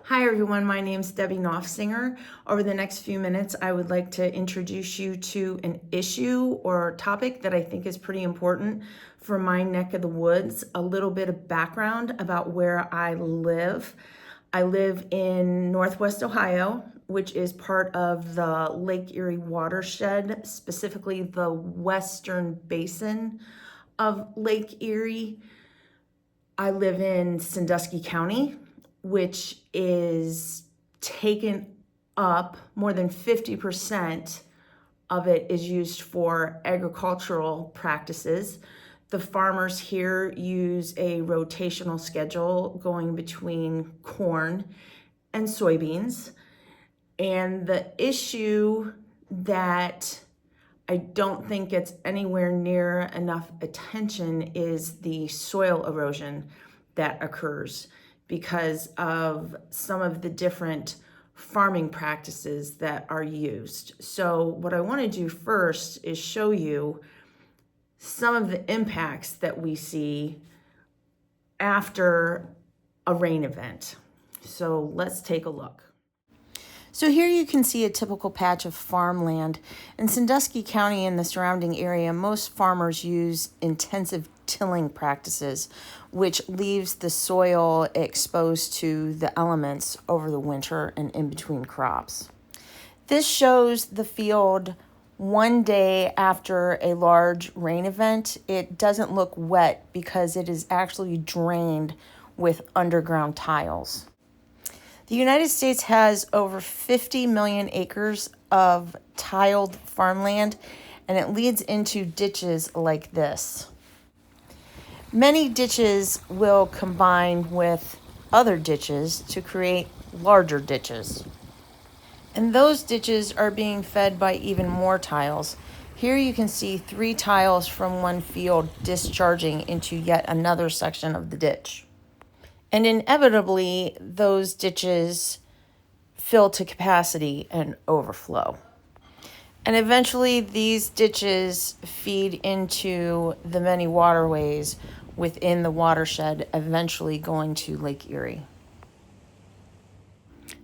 Hi everyone, my name is Debbie Knopfsinger. Over the next few minutes, I would like to introduce you to an issue or topic that I think is pretty important for my neck of the woods. A little bit of background about where I live. I live in Northwest Ohio, which is part of the Lake Erie watershed, specifically the western basin of Lake Erie. I live in Sandusky County, which is taken up, more than 50% of it is used for agricultural practices. The farmers here use a rotational schedule going between corn and soybeans. And the issue that I don't think gets anywhere near enough attention is the soil erosion that occurs because of some of the different farming practices that are used. So what I want to do first is show you some of the impacts that we see after a rain event. So let's take a look. So here you can see a typical patch of farmland. In Sandusky County and the surrounding area, most farmers use intensive tilling practices, which leaves the soil exposed to the elements over the winter and in between crops. This shows the field one day after a large rain event. It doesn't look wet because it is actually drained with underground tiles. The United States has over 50 million acres of tiled farmland, and it leads into ditches like this. Many ditches will combine with other ditches to create larger ditches. And those ditches are being fed by even more tiles. Here you can see 3 tiles from one field discharging into yet another section of the ditch. And inevitably, those ditches fill to capacity and overflow. And eventually, these ditches feed into the many waterways within the watershed, eventually going to Lake Erie.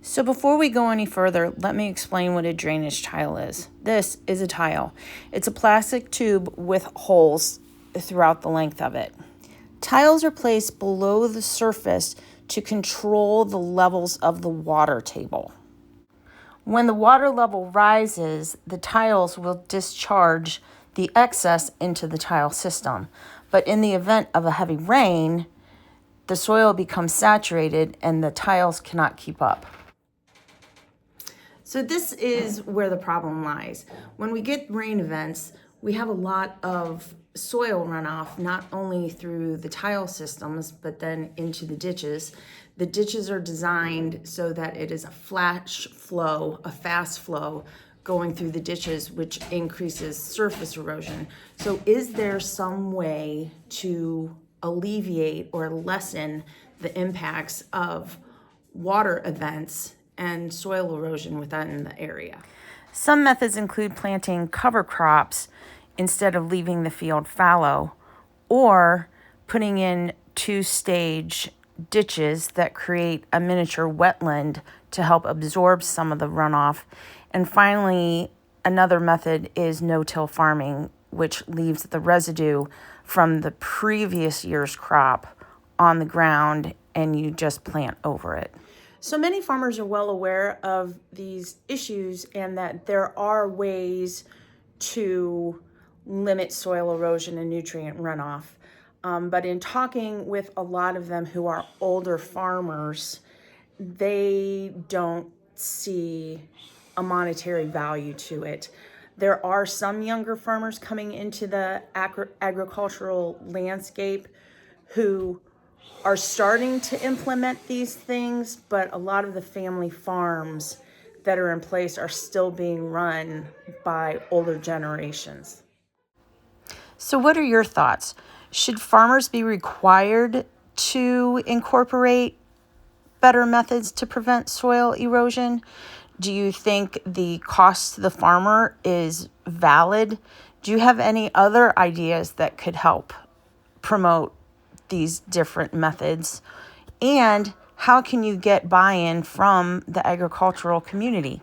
So before we go any further, let me explain what a drainage tile is. This is a tile. It's a plastic tube with holes throughout the length of it. Tiles are placed below the surface to control the levels of the water table. When the water level rises, the tiles will discharge the excess into the tile system. But in the event of a heavy rain, the soil becomes saturated and the tiles cannot keep up. So this is where the problem lies. When we get rain events, we have a lot of soil runoff, not only through the tile systems, but then into the ditches. The ditches are designed so that it is a flash flow, a fast flow going through the ditches, which increases surface erosion. So is there some way to alleviate or lessen the impacts of water events and soil erosion within the area? Some methods include planting cover crops instead of leaving the field fallow, or putting in 2-stage ditches that create a miniature wetland to help absorb some of the runoff. And finally, another method is no-till farming, which leaves the residue from the previous year's crop on the ground and you just plant over it. So many farmers are well aware of these issues and that there are ways to limit soil erosion and nutrient runoff. But in talking with a lot of them who are older farmers, they don't see a monetary value to it. There are some younger farmers coming into the agricultural landscape who are starting to implement these things, but a lot of the family farms that are in place are still being run by older generations. So what are your thoughts? Should farmers be required to incorporate better methods to prevent soil erosion? Do you think the cost to the farmer is valid? Do you have any other ideas that could help promote these different methods? And how can you get buy-in from the agricultural community?